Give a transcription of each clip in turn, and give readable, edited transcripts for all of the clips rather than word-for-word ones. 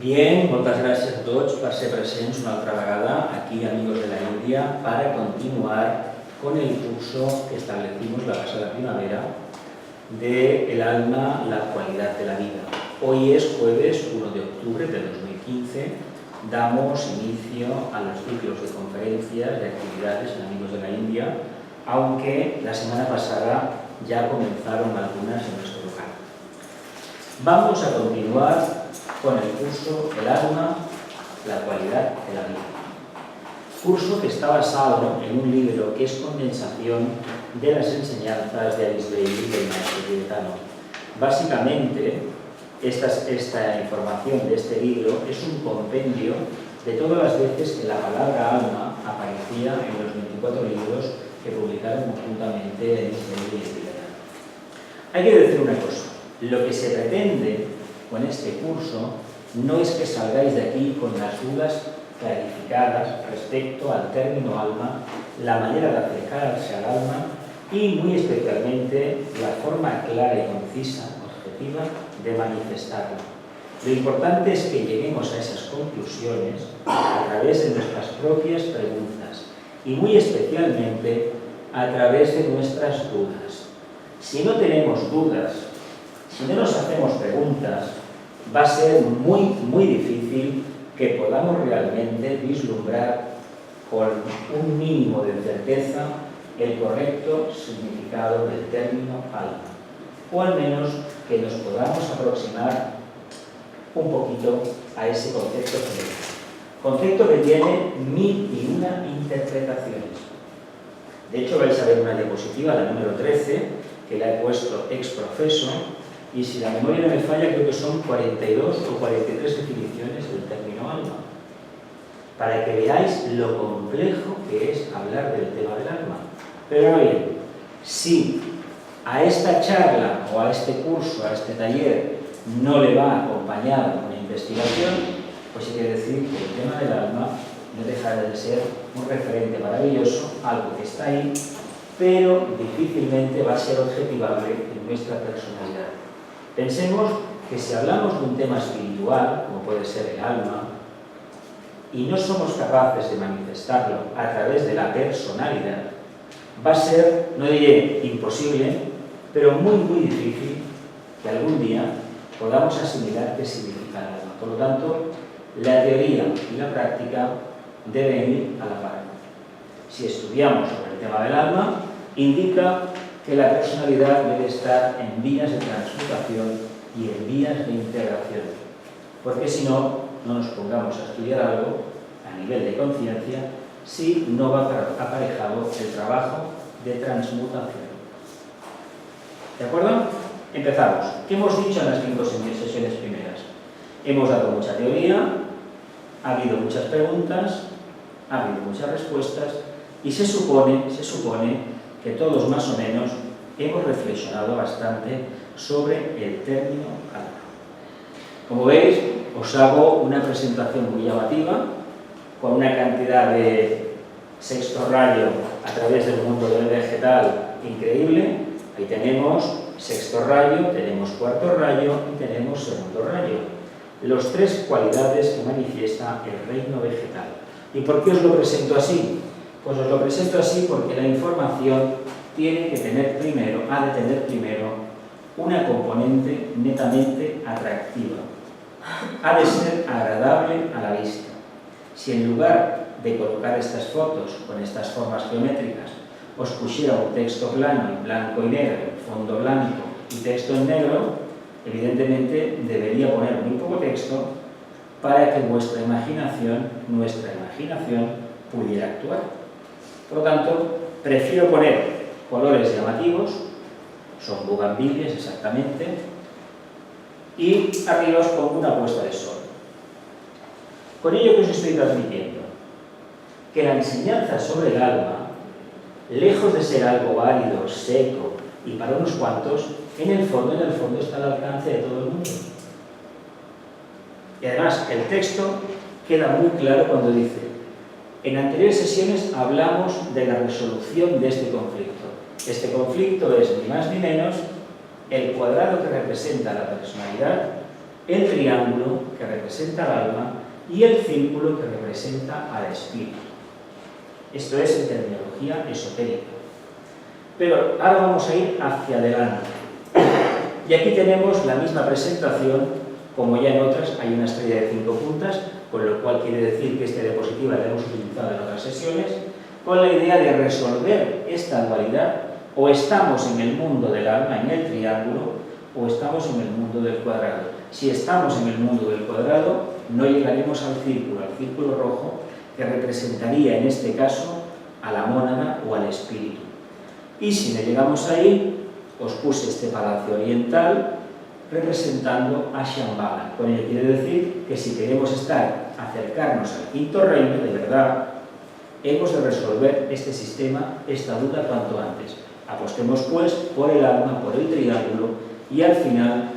Bien, moltes gràcies a tots per ser presents una altra vegada aquí, amigos de la India, para continuar con el curso que establecimos la pasada primavera de El alma, la cualidad de la vida. Hoy es jueves 1 de octubre de 2015. Damos inicio a los ciclos de conferencias, de actividades en Amigos de la India, aunque la semana pasada ya comenzaron algunas en nuestro local. Vamos a continuar con el curso El alma, la cualidad de la vida. Curso que está basado en un libro que es condensación de las enseñanzas de Alice Bailey del maestro tibetano. Básicamente, esta información de este libro es un compendio de todas las veces que la palabra alma aparecía en los 24 libros que publicaron conjuntamente Alice Bailey y el tibetano. Hay que decir una cosa, lo que se pretende con este curso no es que salgáis de aquí con las dudas clarificadas respecto al término alma, la manera de acercarse al alma y muy especialmente la forma clara y concisa, objetiva, de manifestarlo. Lo importante es que lleguemos a esas conclusiones a través de nuestras propias preguntas y muy especialmente a través de nuestras dudas. Si no tenemos dudas, si no nos hacemos preguntas, va a ser muy difícil que podamos realmente vislumbrar con un mínimo de certeza el correcto significado del término alma, o al menos que nos podamos aproximar un poquito a ese concepto general. Concepto que tiene 1001 interpretaciones. De hecho, vais a ver una diapositiva, la número 13, que la he puesto ex profeso, y si la memoria no me falla, creo que son 42 o 43 definiciones del término alma, para que veáis lo complejo que es hablar del tema del alma. Pero bien, si a esta charla o a este curso, a este taller, no le va acompañado una investigación, pues hay que decir que el tema del alma no deja de ser un referente maravilloso, algo que está ahí, pero difícilmente va a ser objetivable en nuestra personalidad. Pensemos que si hablamos de un tema espiritual, como puede ser el alma, y no somos capaces de manifestarlo a través de la personalidad, va a ser, no diré imposible, pero muy difícil que algún día podamos asimilar qué significa el alma. Por lo tanto, la teoría y la práctica deben ir a la par. Si estudiamos sobre el tema del alma, indica que la personalidad debe estar en vías de transmutación y en vías de integración, porque si no, no nos pongamos a estudiar algo a nivel de conciencia si no va aparejado el trabajo de transmutación. ¿De acuerdo? Empezamos. ¿Qué hemos dicho en las 5 sesiones primeras? Hemos dado mucha teoría, ha habido muchas preguntas, ha habido muchas respuestas y se supone que todos más o menos hemos reflexionado bastante sobre el término alma. Como veis, os hago una presentación muy llamativa, con una cantidad de sexto rayo a través del mundo del vegetal increíble. Ahí tenemos sexto rayo, tenemos cuarto rayo y tenemos segundo rayo. Los 3 cualidades que manifiesta el reino vegetal. ¿Y por qué os lo presento así? Pues os lo presento así porque la información tiene que tener primero, ha de tener primero una componente netamente atractiva. Ha de ser agradable a la vista. Si en lugar de colocar estas fotos con estas formas geométricas os pusiera un texto plano en blanco y negro, fondo blanco y texto en negro, evidentemente debería poner muy poco texto para que vuestra imaginación, nuestra imaginación, pudiera actuar. Por lo tanto, prefiero poner colores llamativos, son bugambilias exactamente, y arriba os pongo una puesta de sol. Con ello que os estoy transmitiendo, que la enseñanza sobre el alma, lejos de ser algo árido, seco y para unos cuantos, en el fondo está al alcance de todo el mundo. Y además, el texto queda muy claro cuando dice: en anteriores sesiones hablamos de la resolución de este conflicto. Este conflicto es ni más ni menos el cuadrado que representa la personalidad, el triángulo que representa el alma y el círculo que representa al espíritu. Esto es en terminología esotérica. Pero ahora vamos a ir hacia adelante. Y aquí tenemos la misma presentación, como ya en otras hay una estrella de 5 puntas, con lo cual quiere decir que esta diapositiva la hemos utilizado en otras sesiones, con la idea de resolver esta dualidad. O estamos en el mundo del alma, en el triángulo, o estamos en el mundo del cuadrado. Si estamos en el mundo del cuadrado, no llegaremos al círculo rojo, que representaría en este caso a la mónada o al espíritu. Y si no llegamos ahí, os puse este palacio oriental representando a Shambhala. Con ello quiere decir que si queremos acercarnos al quinto reino, de verdad, hemos de resolver este sistema, esta duda cuanto antes. Apostemos pues por el alma, por el triángulo, y al final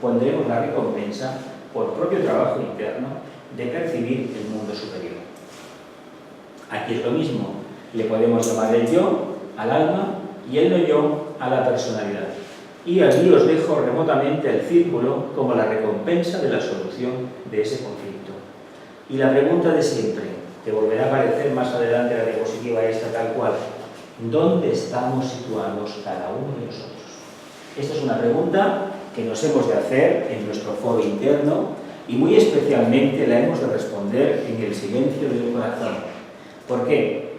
pondremos la recompensa por propio trabajo interno de percibir el mundo superior. Aquí es lo mismo, le podemos llamar el yo al alma y el no yo a la personalidad. Y aquí os dejo remotamente el círculo como la recompensa de la solución de ese conflicto. Y la pregunta de siempre, que volverá a aparecer más adelante en la diapositiva esta tal cual: ¿dónde estamos situados cada uno de nosotros? Esta es una pregunta que nos hemos de hacer en nuestro foro interno y muy especialmente la hemos de responder en el silencio del corazón. ¿Por qué?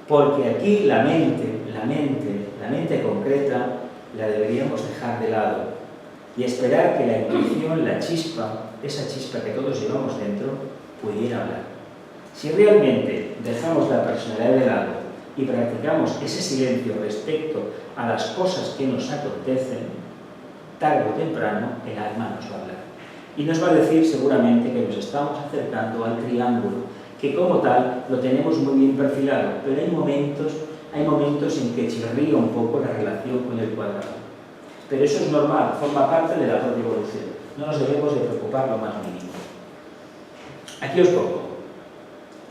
Porque aquí la mente concreta la deberíamos dejar de lado y esperar que la intuición, la chispa, esa chispa que todos llevamos dentro, pudiera hablar. Si realmente dejamos la personalidad de lado y practicamos ese silencio respecto a las cosas que nos acontecen, tarde o temprano el alma nos va a hablar. Y nos va a decir seguramente que nos estamos acercando al triángulo, que como tal lo tenemos muy bien perfilado, pero hay momentos en que chirría un poco la relación con el cuadrado. Pero eso es normal, forma parte de la propia evolución. No nos debemos de preocupar lo más mínimo. Aquí os pongo.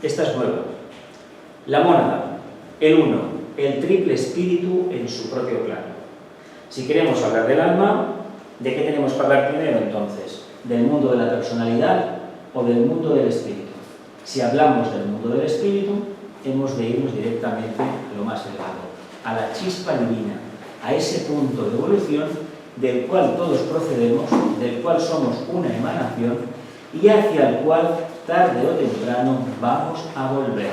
Esta es nueva. La mónada, el uno, el triple espíritu en su propio plano. Si queremos hablar del alma, ¿de qué tenemos que hablar primero entonces? ¿Del mundo de la personalidad o del mundo del espíritu? Si hablamos del mundo del espíritu, hemos de irnos directamente a lo más elevado, a la chispa divina, a ese punto de evolución del cual todos procedemos, del cual somos una emanación y hacia el cual tarde o temprano vamos a volver.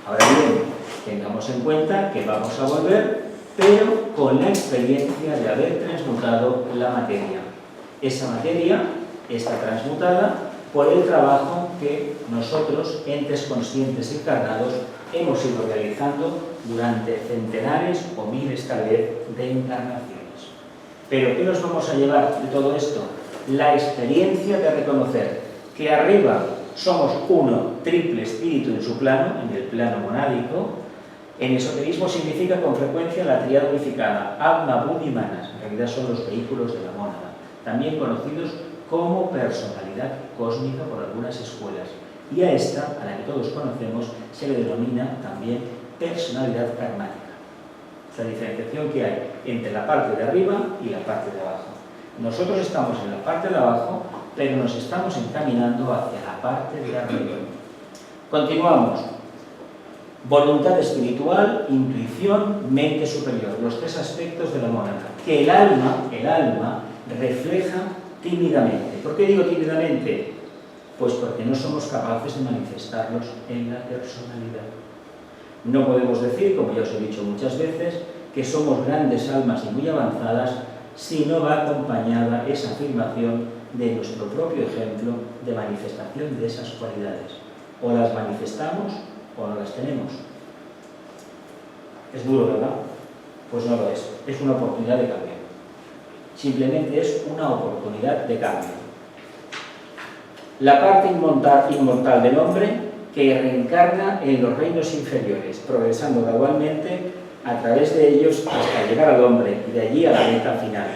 Ahora bien, tengamos en cuenta que vamos a volver, pero con la experiencia de haber transmutado la materia. Esa materia está transmutada por el trabajo que nosotros, entes conscientes encarnados, hemos ido realizando durante centenares o miles tal vez de encarnaciones. ¿Pero qué nos vamos a llevar de todo esto? La experiencia de reconocer que arriba somos uno, triple espíritu en su plano, en el plano monádico. En esoterismo significa con frecuencia la tríada unificada, Atma, Buddhi y Manas. En realidad son los vehículos de la mónada, también conocidos como personalidad cósmica por algunas escuelas. Y a esta, a la que todos conocemos, se le denomina también personalidad karmática. Es la diferenciación que hay entre la parte de arriba y la parte de abajo. Nosotros estamos en la parte de abajo, pero nos estamos encaminando hacia la parte de arriba. Continuamos. Voluntad espiritual, intuición, mente superior. Los tres aspectos de la mónada. Que el alma refleja tímidamente. ¿Por qué digo tímidamente? Pues porque no somos capaces de manifestarlos en la personalidad. No podemos decir, como ya os he dicho muchas veces, que somos grandes almas y muy avanzadas si no va acompañada esa afirmación de nuestro propio ejemplo de manifestación de esas cualidades. O las manifestamos o no las tenemos. Es duro, ¿verdad? Pues no lo es. Es una oportunidad de cambio. Simplemente es una oportunidad de cambio. La parte inmortal del hombre que reencarna en los reinos inferiores, progresando gradualmente a través de ellos hasta llegar al hombre y de allí a la meta final.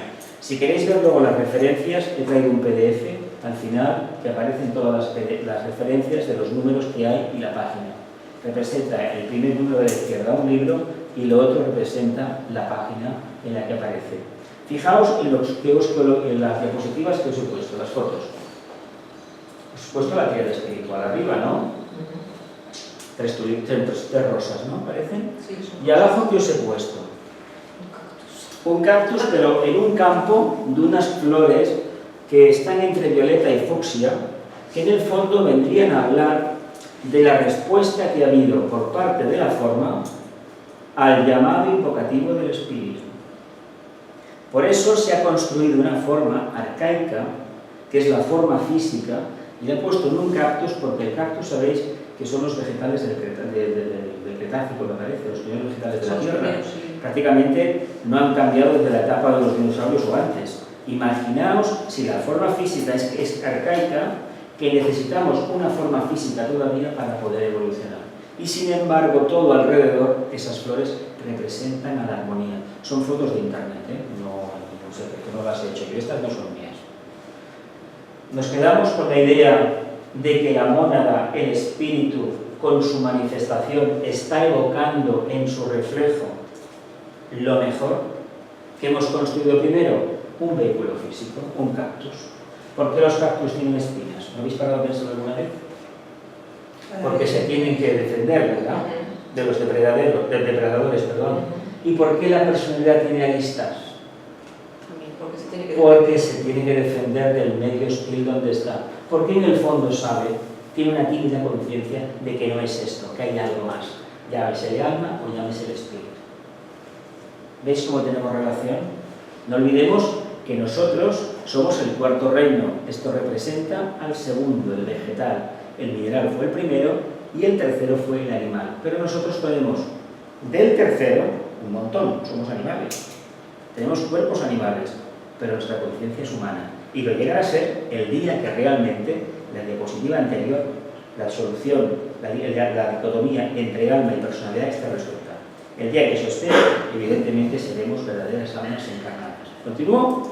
Si queréis ver luego las referencias, he traído un PDF al final que aparecen todas las referencias de los números que hay y la página. Representa el primer número de la izquierda un libro y lo otro representa la página en la que aparece. Fijaos en las diapositivas que os he puesto, las fotos. Os he puesto la tríada espiritual arriba, ¿no? Tres rosas, ¿no? ¿Parecen? Sí, y abajo, ¿qué os he puesto? Un cactus, pero en un campo de unas flores que están entre violeta y fucsia, que en el fondo vendrían a hablar de la respuesta que ha habido por parte de la forma al llamado invocativo del espíritu. Por eso se ha construido una forma arcaica, que es la forma física, y la he puesto en un cactus porque el cactus, sabéis, que son los vegetales del Cretácico, me parece, los primeros vegetales de la Tierra. Prácticamente no han cambiado desde la etapa de los dinosaurios o antes. Imaginaos si la forma física es arcaica, que necesitamos una forma física todavía para poder evolucionar. Y sin embargo, todo alrededor, esas flores representan a la armonía. Son fotos de internet, no sé, que no las he hecho yo, estas no son mías. Nos quedamos con la idea de que la mónada, el espíritu, con su manifestación, está evocando en su reflejo lo mejor que hemos construido primero, un vehículo físico, un cactus. ¿Por qué los cactus tienen espinas? ¿No habéis parado a pensarlo alguna vez? Porque se tienen que defender, ¿verdad? De los depredadores, perdón. ¿Y por qué la personalidad tiene aristas? Porque se tiene que defender del medio hostil donde está. Porque en el fondo sabe, tiene una tímida conciencia de que no es esto, que hay algo más. Llámese el alma o llámese el espíritu. ¿Veis cómo tenemos relación? No olvidemos que nosotros somos el cuarto reino. Esto representa al segundo, el vegetal. El mineral fue el primero y el tercero fue el animal. Pero nosotros tenemos del tercero un montón, somos animales. Tenemos cuerpos animales, pero nuestra conciencia es humana. Y lo llegará a ser el día que realmente la diapositiva anterior, la solución, la dicotomía entre alma y personalidad esté resuelta. El día que eso esté, evidentemente seremos verdaderas almas encarnadas. ¿Continúo?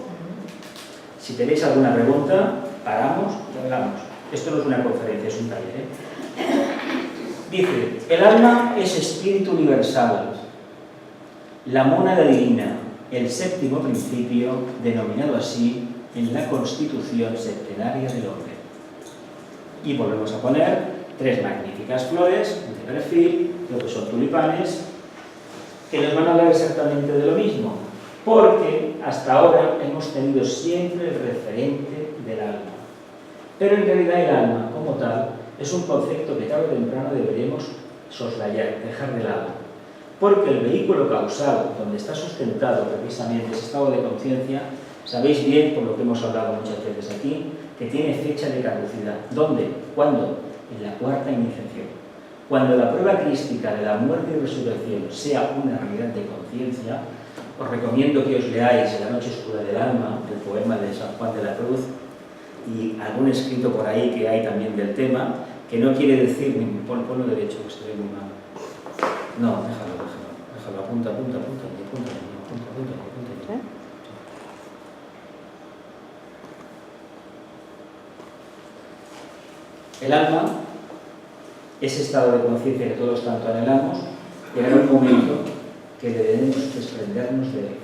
Si tenéis alguna pregunta, paramos y hablamos. Esto no es una conferencia, es un taller, Dice, el alma es espíritu universal, la mónada divina, el séptimo principio, denominado así en la constitución septenaria del hombre. Y volvemos a poner tres magníficas flores de perfil, lo que son tulipanes, que nos van a hablar exactamente de lo mismo, porque hasta ahora hemos tenido siempre el referente del alma. Pero en realidad el alma, como tal, es un concepto que tarde o temprano deberíamos soslayar, dejar de lado. Porque el vehículo causal, donde está sustentado precisamente ese estado de conciencia, sabéis bien, por lo que hemos hablado muchas veces aquí, que tiene fecha de caducidad. ¿Dónde? ¿Cuándo? En la cuarta iniciación. Cuando la prueba crística de la muerte y resurrección sea una realidad de conciencia, os recomiendo que os leáis La noche oscura del alma, el poema de San Juan de la Cruz, y algún escrito por ahí que hay también del tema, que no quiere decir, ponlo derecho, que se ve muy mal. No, déjalo, apunta. El alma, ese estado de conciencia que todos tanto anhelamos, llegará un momento que debemos desprendernos de él.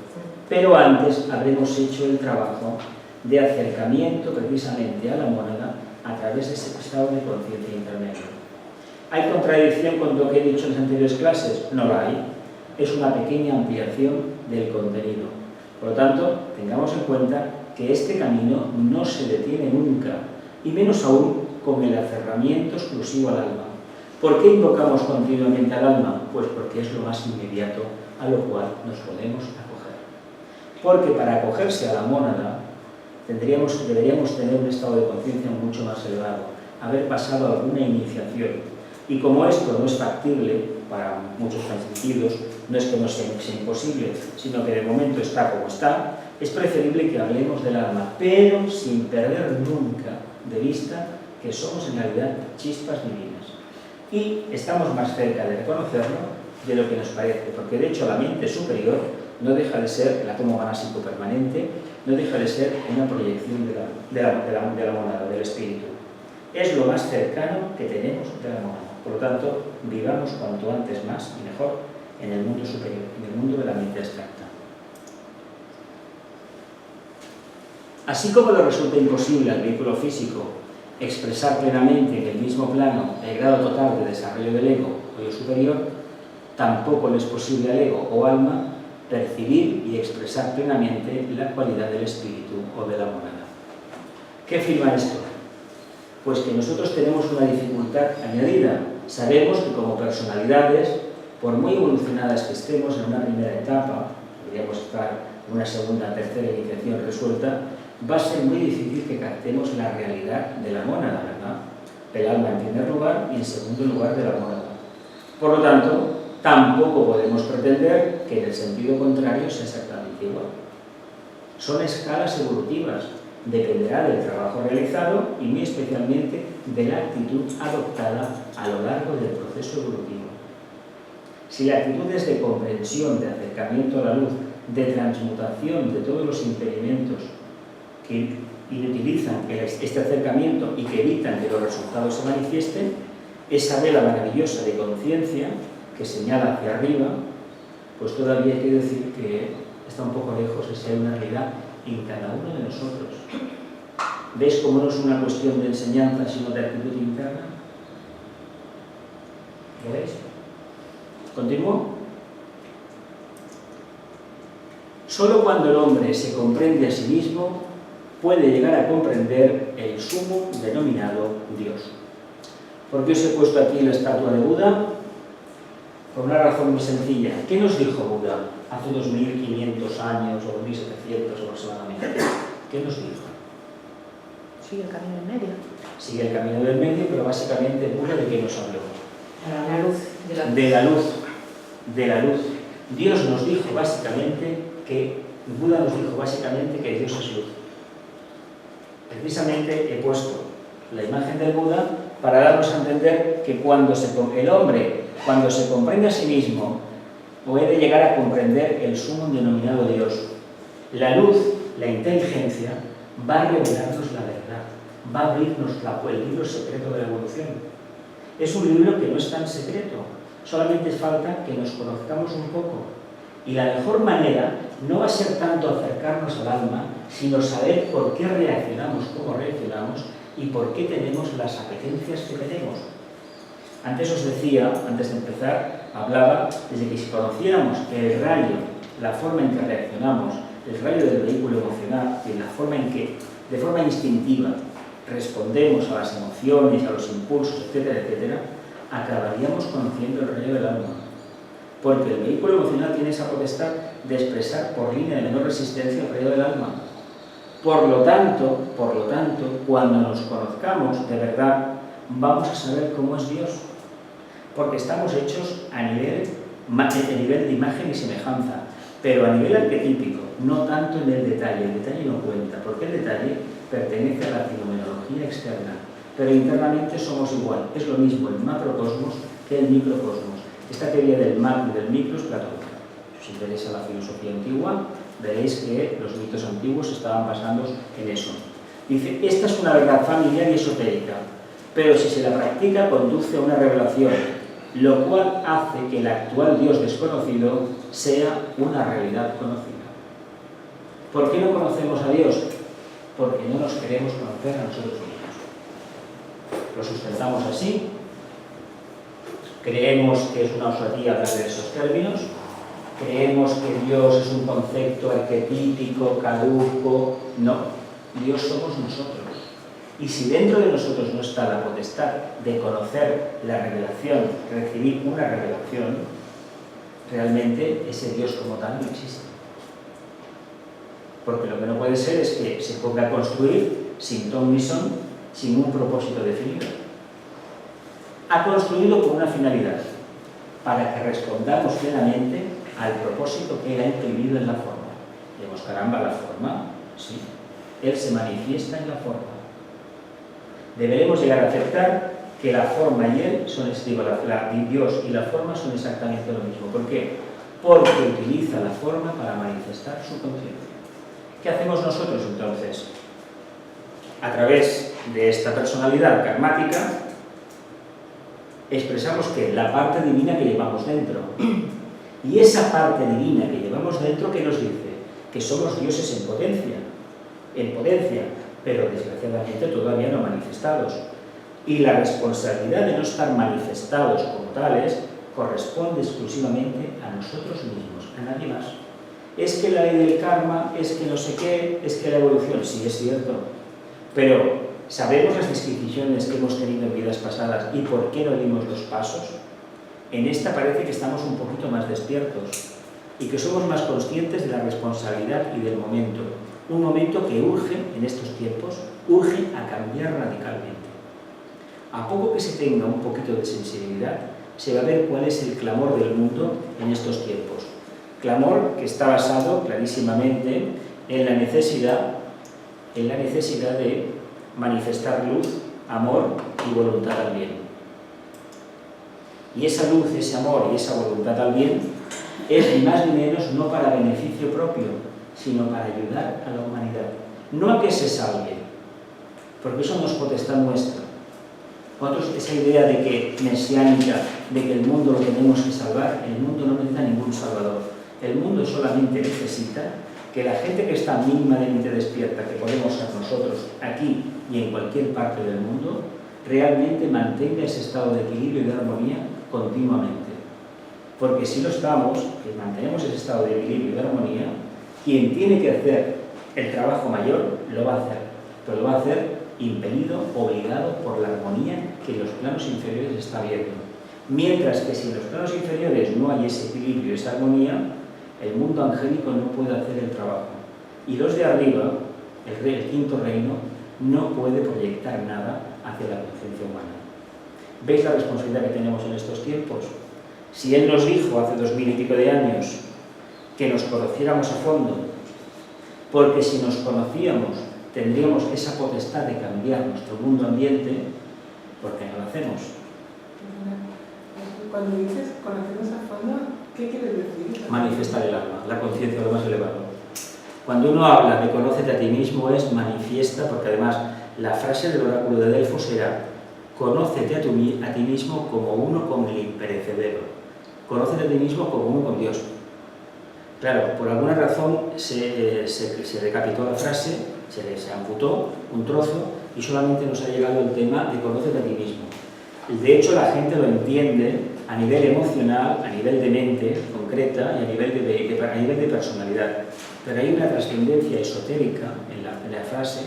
Pero antes habremos hecho el trabajo de acercamiento precisamente a la mónada a través de ese estado de conciencia intermedio. ¿Hay contradicción con lo que he dicho en las anteriores clases? No la hay. Es una pequeña ampliación del contenido. Por lo tanto, tengamos en cuenta que este camino no se detiene nunca, y menos aún con el aferramiento exclusivo al alma. ¿Por qué invocamos continuamente al alma? Pues porque es lo más inmediato a lo cual nos podemos acoger. Porque para acogerse a la mónada deberíamos tener un estado de conciencia mucho más elevado, haber pasado alguna iniciación. Y como esto no es factible para muchos sentidos, no es que no sea imposible, sino que de momento está como está, es preferible que hablemos del alma, pero sin perder nunca de vista que somos en realidad chispas divinas. Y estamos más cerca de reconocerlo de lo que nos parece, porque de hecho la mente superior no deja de ser, el átomo ganásico permanente, no deja de ser una proyección de la mónada, del espíritu. Es lo más cercano que tenemos de la mónada. Por lo tanto, vivamos cuanto antes más y mejor en el mundo superior, en el mundo de la mente abstracta. Así como le resulta imposible al vehículo físico expresar plenamente en el mismo plano el grado total de desarrollo del ego o yo superior, tampoco le es posible al ego o alma percibir y expresar plenamente la cualidad del espíritu o de la monada. ¿Qué afirma esto? Pues que nosotros tenemos una dificultad añadida. Sabemos que como personalidades, por muy evolucionadas que estemos en una primera etapa, podríamos estar en una segunda, tercera iniciación resuelta, va a ser muy difícil que captemos la realidad de la mónada, ¿verdad? El alma en primer lugar y en segundo lugar de la mónada. Por lo tanto, tampoco podemos pretender que en el sentido contrario sea exactamente igual. Son escalas evolutivas, dependerá del trabajo realizado y muy especialmente de la actitud adoptada a lo largo del proceso evolutivo. Si la actitud es de comprensión, de acercamiento a la luz, de transmutación de todos los impedimentos que inutilizan este acercamiento y que evitan que los resultados se manifiesten, esa vela maravillosa de conciencia que señala hacia arriba, pues todavía hay que decir que está un poco lejos de ser una realidad en cada uno de nosotros. ¿Veis cómo no es una cuestión de enseñanza, sino de actitud interna? ¿Lo veis? ¿Continúo? Solo cuando el hombre se comprende a sí mismo puede llegar a comprender el sumo denominado Dios. ¿Por qué os he puesto aquí la estatua de Buda? Por una razón muy sencilla. ¿Qué nos dijo Buda hace 2500 años o 1700 aproximadamente? ¿Qué nos dijo? Sigue el camino del medio. Sigue el camino del medio, pero básicamente Buda ¿de qué nos habló? La luz. De la luz. De la luz. Dios nos dijo básicamente que Buda nos dijo básicamente que Dios es luz. Precisamente he puesto la imagen del Buda para darnos a entender que el hombre, cuando se comprende a sí mismo, puede llegar a comprender el sumo denominado Dios. La luz, la inteligencia, va a revelarnos la verdad, va a abrirnos el libro secreto de la evolución. Es un libro que no es tan secreto, solamente falta que nos conozcamos un poco. Y la mejor manera no va a ser tanto acercarnos al alma, sino saber por qué reaccionamos como reaccionamos y por qué tenemos las apetencias que tenemos. Antes os decía, antes de empezar, hablaba desde que si conociéramos el rayo, la forma en que reaccionamos, el rayo del vehículo emocional y la forma en que, de forma instintiva, respondemos a las emociones, a los impulsos, etcétera, etcétera, acabaríamos conociendo el rayo del alma. Porque el vehículo emocional tiene esa potestad de expresar por línea de menor resistencia el rayo del alma. Por lo tanto, cuando nos conozcamos de verdad, vamos a saber cómo es Dios. Porque estamos hechos a nivel de imagen y semejanza, pero a nivel arquetípico, no tanto en el detalle. El detalle no cuenta, porque el detalle pertenece a la fenomenología externa, pero internamente somos igual. Es lo mismo el macrocosmos que el microcosmos. Esta teoría del macro y del micro es platónica. Si os interesa la filosofía antigua, veréis que los mitos antiguos estaban basados en eso. Dice, esta es una verdad familiar y esotérica, pero si se la practica conduce a una revelación, lo cual hace que el actual Dios desconocido sea una realidad conocida. ¿Por qué no conocemos a Dios? Porque no nos queremos conocer a nosotros mismos. Lo sustentamos así. Creemos que es una osadía hablar de esos términos. Creemos que Dios es un concepto arquetípico, caduco. No, Dios somos nosotros. Y si dentro de nosotros no está la potestad de conocer la revelación, recibir una revelación, realmente ese Dios como tal no existe. Porque lo que no puede ser es que se ponga a construir sin ton ni son, sin un propósito definido. Ha construido con una finalidad, para que respondamos plenamente al propósito que Él ha imprimido en la forma. Digamos, caramba, la forma, sí. Él se manifiesta en la forma. Deberemos llegar a aceptar que la forma y Él son, Dios y la forma son exactamente lo mismo. ¿Por qué? Porque utiliza la forma para manifestar su conciencia. ¿Qué hacemos nosotros entonces? A través de esta personalidad karmática, expresamos que la parte divina que llevamos dentro. Y esa parte divina que llevamos dentro, ¿qué nos dice? Que somos dioses en potencia, pero desgraciadamente todavía no manifestados. Y la responsabilidad de no estar manifestados como tales corresponde exclusivamente a nosotros mismos, a nadie más. Es que la ley del karma, es que no sé qué, es que la evolución, sí es cierto, pero ¿sabemos las disquisiciones que hemos tenido en vidas pasadas y por qué no dimos los pasos? En esta parece que estamos un poquito más despiertos y que somos más conscientes de la responsabilidad y del momento. Un momento que urge, en estos tiempos, urge a cambiar radicalmente. A poco que se tenga un poquito de sensibilidad, se va a ver cuál es el clamor del mundo en estos tiempos. Clamor que está basado clarísimamente en la necesidad de manifestar luz, amor y voluntad al bien. Y esa luz, ese amor y esa voluntad al bien es ni más ni menos no para beneficio propio, sino para ayudar a la humanidad. No a que se salve, porque eso no es potestad nuestra. Nosotros, esa idea de que mesiánica, de que el mundo lo tenemos que salvar, el mundo no necesita ningún salvador. El mundo solamente necesita que la gente que está mínimamente despierta, que podemos ser nosotros aquí y en cualquier parte del mundo, realmente mantenga ese estado de equilibrio y de armonía continuamente. Porque si no estamos, que mantenemos ese estado de equilibrio y de armonía, quien tiene que hacer el trabajo mayor lo va a hacer, pero lo va a hacer impelido, obligado por la armonía que en los planos inferiores está habiendo. Mientras que si en los planos inferiores no hay ese equilibrio y esa armonía, el mundo angélico no puede hacer el trabajo. Y los de arriba, el quinto reino, no puede proyectar nada hacia la conciencia humana. ¿Veis la responsabilidad que tenemos en estos tiempos? Si Él nos dijo hace 2000 y pico de años que nos conociéramos a fondo, porque si nos conocíamos tendríamos esa potestad de cambiar nuestro mundo ambiente, ¿por qué no lo hacemos? Cuando dices conocernos a fondo, ¿qué quieres decir? Manifestar el alma, la conciencia de lo más elevado. Cuando uno habla de conócete a ti mismo es manifiesta, porque además la frase del oráculo de Delfos era conócete a ti mismo como uno con el imperecedero, conócete a ti mismo como uno con Dios. Claro, por alguna razón se decapitó la frase, se amputó un trozo y solamente nos ha llegado el tema de conócete a ti mismo. De hecho, la gente lo entiende a nivel emocional, a nivel de mente concreta y a nivel de personalidad. Pero hay una trascendencia esotérica en la frase,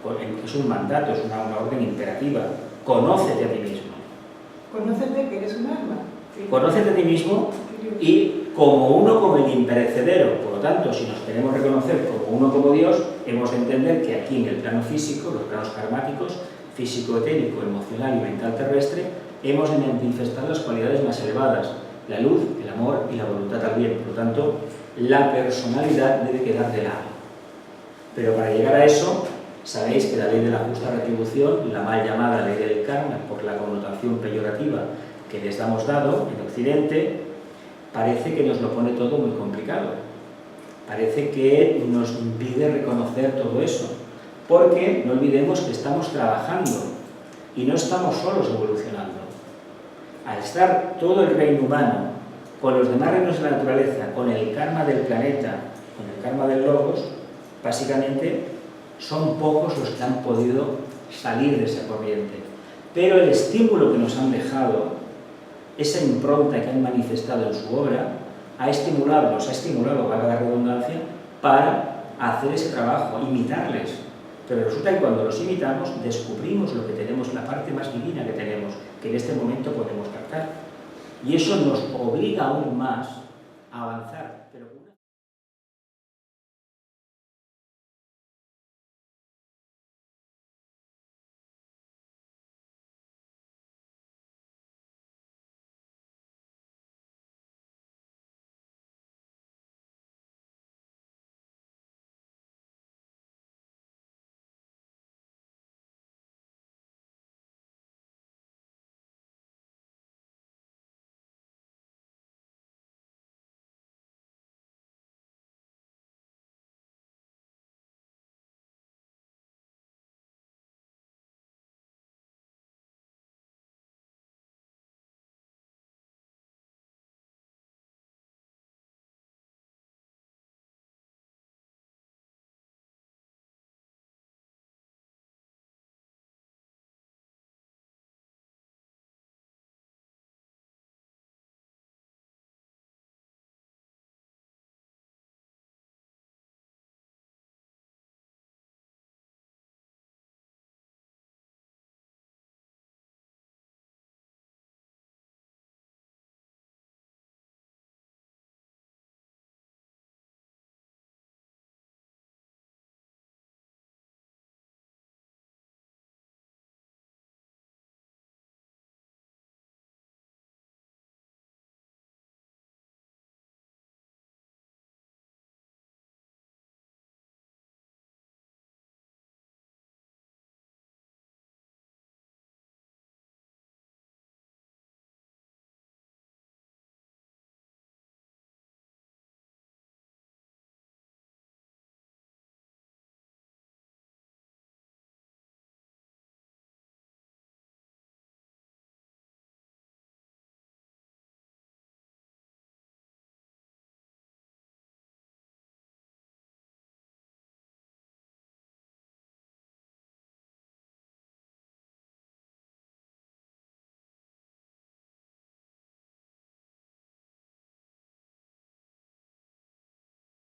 que es un mandato, es una orden imperativa. Conócete a ti mismo. Conócete que eres un alma. Conócete a ti mismo y como uno como el imperecedero. Por lo tanto, si nos queremos reconocer como uno como Dios, hemos de entender que aquí en el plano físico, los planos karmáticos, físico, etérico, emocional y mental terrestre, hemos de manifestar las cualidades más elevadas, la luz, el amor y la voluntad al bien. Por lo tanto, la personalidad debe quedar de lado. Pero para llegar a eso, sabéis que la ley de la justa retribución, la mal llamada ley del karma, por la connotación peyorativa que les damos dado en Occidente, parece que nos lo pone todo muy complicado. Parece que nos impide reconocer todo eso. Porque no olvidemos que estamos trabajando y no estamos solos evolucionando. Al estar todo el reino humano con los demás reinos de la naturaleza, con el karma del planeta, con el karma del logos, básicamente son pocos los que han podido salir de esa corriente. Pero el estímulo que nos han dejado, esa impronta que han manifestado en su obra, nos ha estimulado, valga la redundancia, para hacer ese trabajo, imitarles. Pero resulta que cuando los imitamos, descubrimos lo que tenemos, la parte más divina que tenemos, que en este momento podemos captar. Y eso nos obliga aún más a avanzar. Pero